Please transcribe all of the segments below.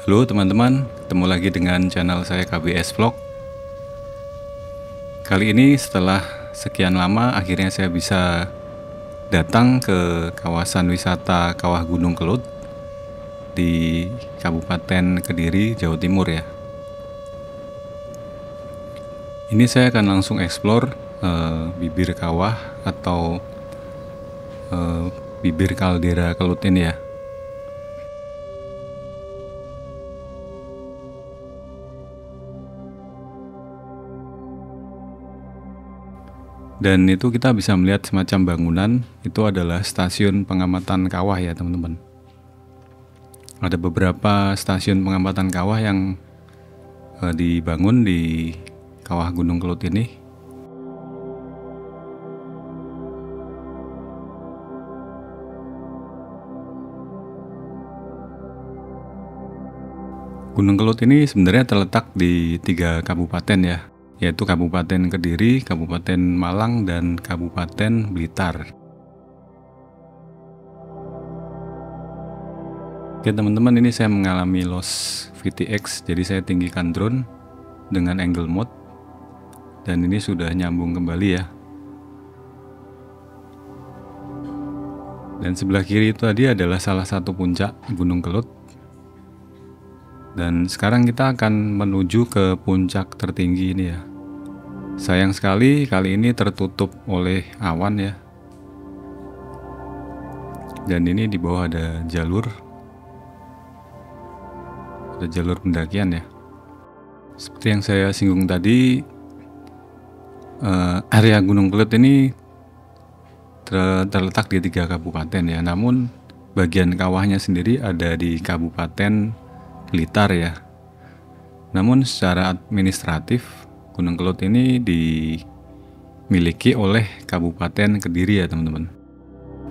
Halo teman-teman, ketemu lagi dengan channel saya KBS Vlog. Kali ini setelah sekian lama akhirnya saya bisa datang ke kawasan wisata Kawah Gunung Kelut di Kabupaten Kediri, Jawa Timur ya. Ini saya akan langsung explore bibir kawah atau bibir kaldera Kelut ini ya. Dan itu kita bisa melihat semacam bangunan, itu adalah stasiun pengamatan kawah ya teman-teman. Ada beberapa stasiun pengamatan kawah yang dibangun di Kawah Gunung Kelut ini. Gunung Kelut ini sebenarnya terletak di 3 kabupaten ya, yaitu Kabupaten Kediri, Kabupaten Malang, dan Kabupaten Blitar. Oke teman-teman, ini saya mengalami loss VTX, jadi saya tinggikan drone dengan angle mode, dan ini sudah nyambung kembali ya. Dan sebelah kiri itu tadi adalah salah satu puncak Gunung Kelut. Dan sekarang kita akan menuju ke puncak tertinggi ini ya. Sayang sekali kali ini tertutup oleh awan ya. Dan ini di bawah ada jalur pendakian ya. Seperti yang saya singgung tadi, area Gunung Kelut ini terletak di 3 kabupaten ya. Namun bagian kawahnya sendiri ada di Kabupaten Blitar ya. Namun secara administratif Gunung Kelut ini dimiliki oleh Kabupaten Kediri ya teman-teman.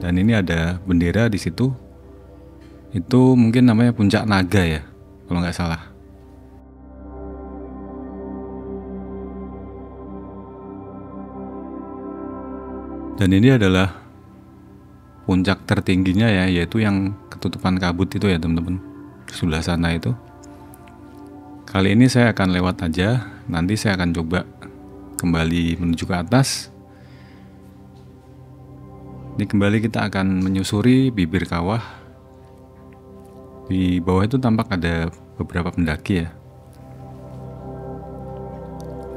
Dan ini ada bendera di situ. Itu mungkin namanya Puncak Naga ya, kalau nggak salah. Dan ini adalah puncak tertingginya ya, yaitu yang ketutupan kabut itu ya teman-teman. Sebelah sana itu. Kali ini saya akan lewat aja, nanti saya akan coba kembali menuju ke atas. Ini kembali kita akan menyusuri bibir kawah. Di bawah itu tampak ada beberapa pendaki ya.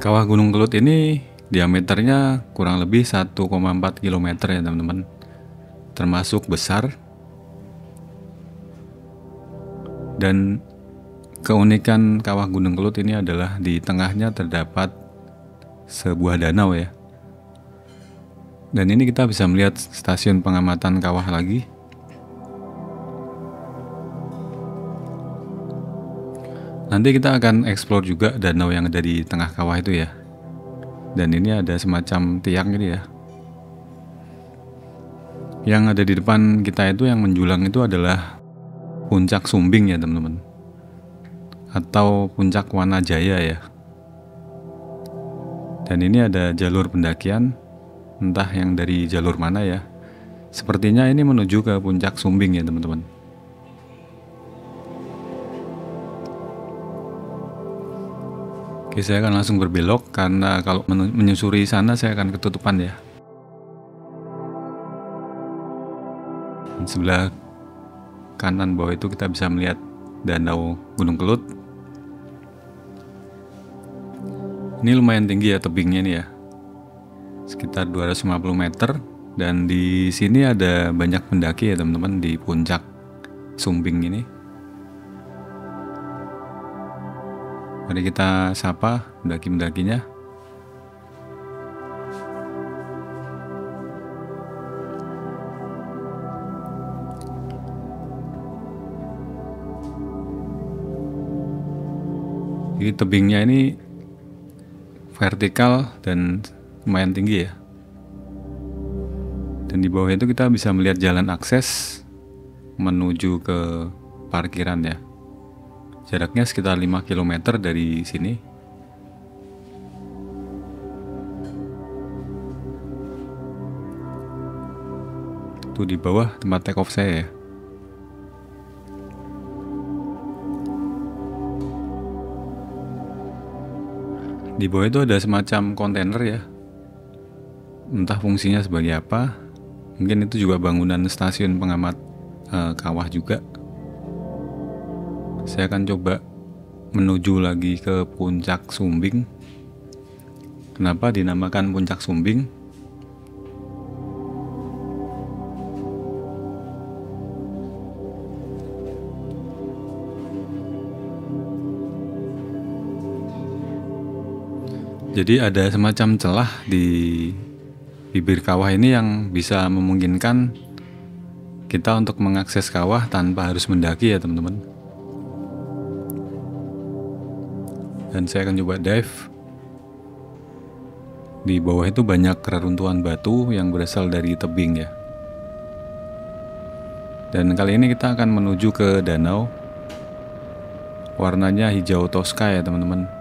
Kawah Gunung Kelut ini diameternya kurang lebih 1,4 km ya teman-teman. Termasuk besar. Dan keunikan Kawah Gunung Kelut ini adalah di tengahnya terdapat sebuah danau ya. Dan ini kita bisa melihat stasiun pengamatan kawah lagi. Nanti kita akan explore juga danau yang ada di tengah kawah itu ya. Dan ini ada semacam tiang ini ya. Yang ada di depan kita itu yang menjulang itu adalah Puncak Sumbing ya teman-teman, atau Puncak Wanajaya ya. Dan ini ada jalur pendakian, entah yang dari jalur mana ya. Sepertinya ini menuju ke Puncak Sumbing ya teman-teman. Oke, saya akan langsung berbelok karena kalau menyusuri sana saya akan ketutupan ya. Dan sebelah kanan bawah itu kita bisa melihat danau Gunung Kelut. Ini lumayan tinggi ya tebingnya ini ya, sekitar 250 meter. Dan di sini ada banyak pendaki ya teman-teman di Puncak Sumbing ini. Mari kita sapa pendaki-pendakinya. Jadi tebingnya ini vertikal dan lumayan tinggi ya. Dan di bawah itu kita bisa melihat jalan akses menuju ke parkiran ya. Jaraknya sekitar 5 km dari sini. Itu di bawah tempat take off saya ya. Di bawah itu ada semacam kontainer ya, entah fungsinya sebagai apa. Mungkin itu juga bangunan stasiun pengamat kawah juga. Saya akan coba menuju lagi ke Puncak Sumbing. Kenapa dinamakan Puncak Sumbing? Jadi ada semacam celah di bibir kawah ini yang bisa memungkinkan kita untuk mengakses kawah tanpa harus mendaki ya teman-teman. Dan saya akan coba dive. Di bawah itu banyak reruntuhan batu yang berasal dari tebing ya. Dan kali ini kita akan menuju ke danau. Warnanya hijau toska ya teman-teman.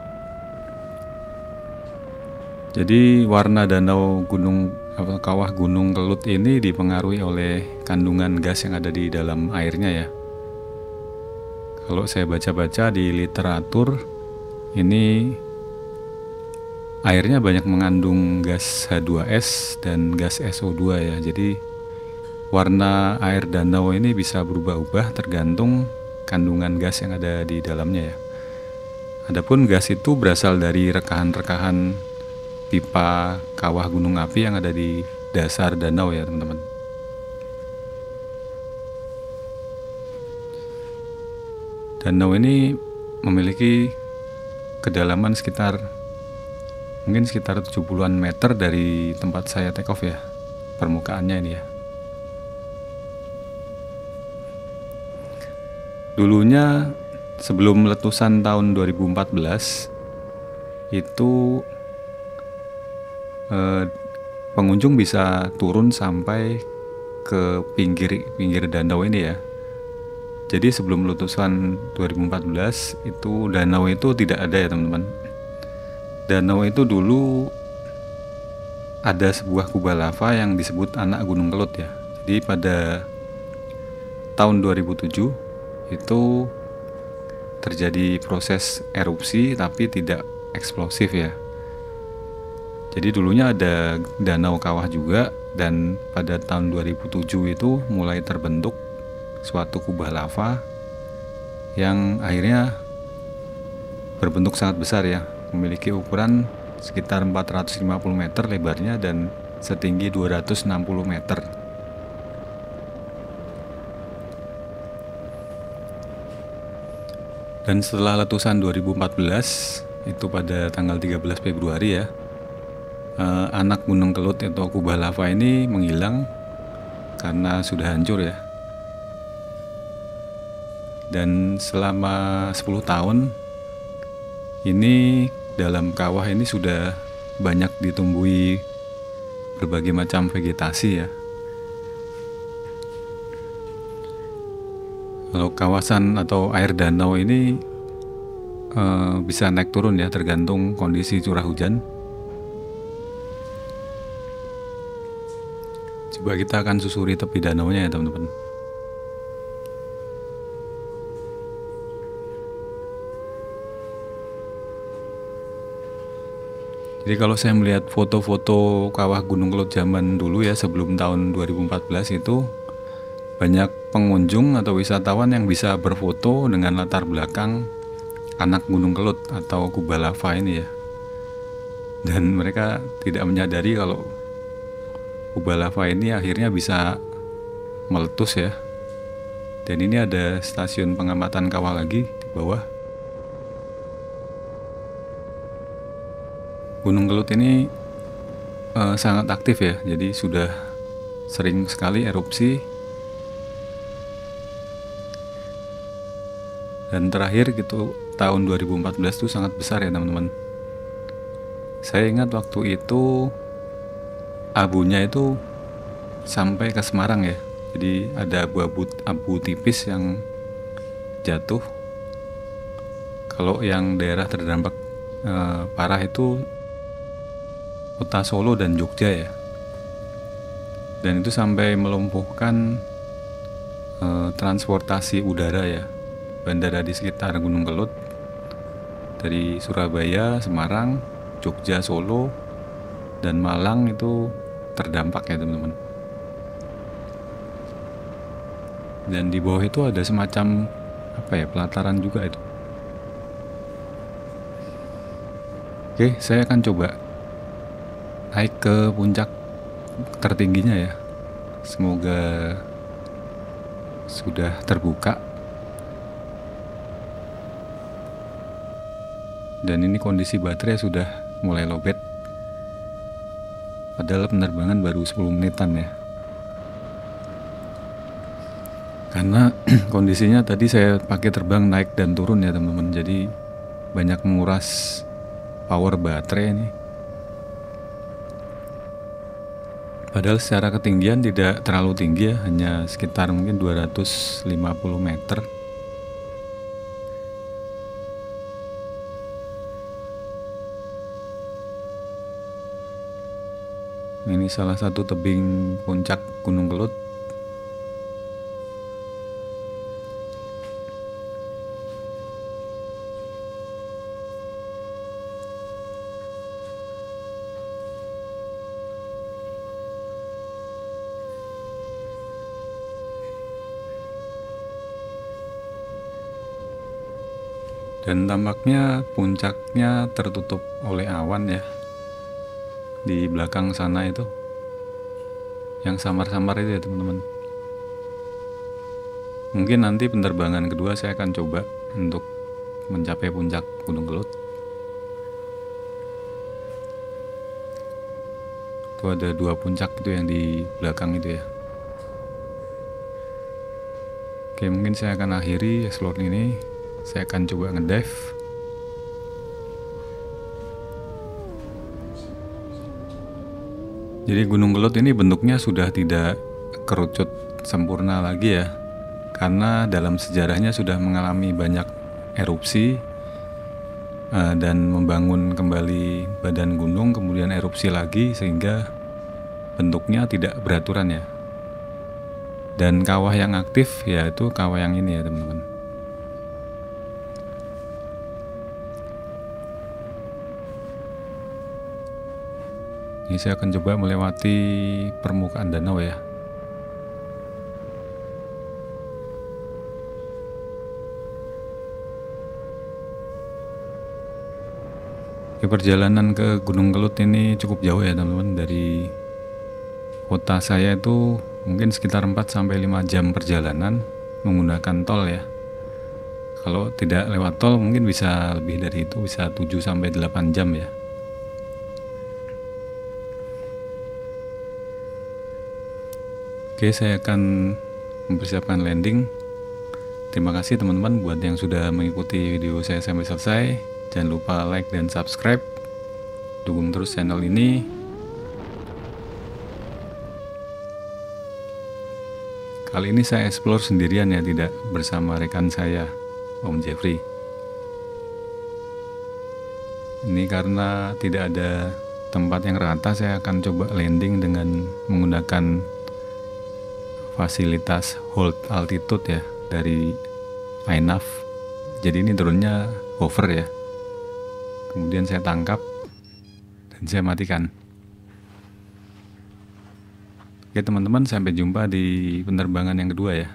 Jadi warna danau kawah Gunung Kelut ini dipengaruhi oleh kandungan gas yang ada di dalam airnya ya. Kalau saya baca-baca di literatur, ini airnya banyak mengandung gas H2S dan gas SO2 ya. Jadi warna air danau ini bisa berubah-ubah tergantung kandungan gas yang ada di dalamnya ya. Adapun gas itu berasal dari rekahan-rekahan pipa kawah gunung api yang ada di dasar danau ya teman-teman. Danau ini memiliki kedalaman mungkin sekitar 70-an meter dari tempat saya take off ya, permukaannya ini ya. Dulunya sebelum letusan tahun 2014 itu pengunjung bisa turun sampai ke pinggir danau ini ya. Jadi sebelum letusan 2014 itu danau itu tidak ada ya teman-teman. Danau itu dulu ada sebuah kubah lava yang disebut anak Gunung Kelut ya. Jadi pada tahun 2007 itu terjadi proses erupsi tapi tidak eksplosif ya. Jadi dulunya ada danau kawah juga, dan pada tahun 2007 itu mulai terbentuk suatu kubah lava yang akhirnya berbentuk sangat besar ya, memiliki ukuran sekitar 450 meter lebarnya dan setinggi 260 meter. Dan setelah letusan 2014 itu pada tanggal 13 Februari ya, anak Gunung Kelut atau kubah lava ini menghilang karena sudah hancur ya. Dan selama 10 tahun ini dalam kawah ini sudah banyak ditumbuhi berbagai macam vegetasi ya. Kalau kawasan atau air danau ini bisa naik turun ya, tergantung kondisi curah hujan. Coba kita akan susuri tepi danaunya ya teman-teman. Jadi kalau saya melihat foto-foto kawah Gunung Kelut zaman dulu ya, sebelum tahun 2014 itu banyak pengunjung atau wisatawan yang bisa berfoto dengan latar belakang anak Gunung Kelut atau kubah lava ini ya. Dan mereka tidak menyadari kalau kubah lava ini akhirnya bisa meletus ya. Dan ini ada stasiun pengamatan kawah lagi di bawah. Gunung Kelut ini sangat aktif ya, jadi sudah sering sekali erupsi. Dan terakhir gitu tahun 2014 itu sangat besar ya teman-teman. Saya ingat waktu itu abunya itu sampai ke Semarang ya. Jadi ada abu tipis yang jatuh. Kalau yang daerah terdampak parah itu Kota Solo dan Jogja ya. Dan itu sampai melumpuhkan transportasi udara ya, bandara di sekitar Gunung Kelut dari Surabaya, Semarang, Jogja, Solo, dan Malang itu terdampak ya teman-teman. Dan di bawah itu ada semacam pelataran juga itu. Oke, saya akan coba naik ke puncak tertingginya ya. Semoga sudah terbuka. Dan ini kondisi baterai sudah mulai lowbat. Padahal penerbangan baru 10 menitan ya. Karena kondisinya tadi saya pakai terbang naik dan turun ya teman-teman. Jadi banyak menguras power baterai ini. Padahal secara ketinggian tidak terlalu tinggi ya, hanya sekitar mungkin 250 meter. Ini salah satu tebing puncak Gunung Kelut. Dan tampaknya puncaknya tertutup oleh awan ya. Di belakang sana itu yang samar-samar itu ya teman-teman. Mungkin nanti penerbangan kedua saya akan coba untuk mencapai puncak Gunung Kelut. Itu ada 2 puncak itu yang di belakang itu ya. Oke, mungkin saya akan akhiri explore ini. Saya akan coba ngedive. Jadi Gunung Kelut ini bentuknya sudah tidak kerucut sempurna lagi ya, karena dalam sejarahnya sudah mengalami banyak erupsi dan membangun kembali badan gunung, kemudian erupsi lagi sehingga bentuknya tidak beraturan ya. Dan kawah yang aktif yaitu kawah yang ini ya teman-teman. Ini saya akan coba melewati permukaan danau ya. Perjalanan ke Gunung Kelut ini cukup jauh ya teman-teman. Dari kota saya itu mungkin sekitar 4-5 jam perjalanan menggunakan tol ya. Kalau tidak lewat tol mungkin bisa lebih dari itu, bisa 7-8 jam ya. Oke, saya akan mempersiapkan landing. Terima kasih teman-teman buat yang sudah mengikuti video saya sampai selesai. Jangan lupa like dan subscribe. Dukung terus channel ini. Kali ini saya explore sendirian ya, tidak bersama rekan saya, Om Jeffrey. Ini karena tidak ada tempat yang rata, saya akan coba landing dengan menggunakan fasilitas hold altitude ya dari iNav. Jadi ini turunnya hover ya. Kemudian saya tangkap dan saya matikan. Oke teman-teman, sampai jumpa di penerbangan yang kedua ya.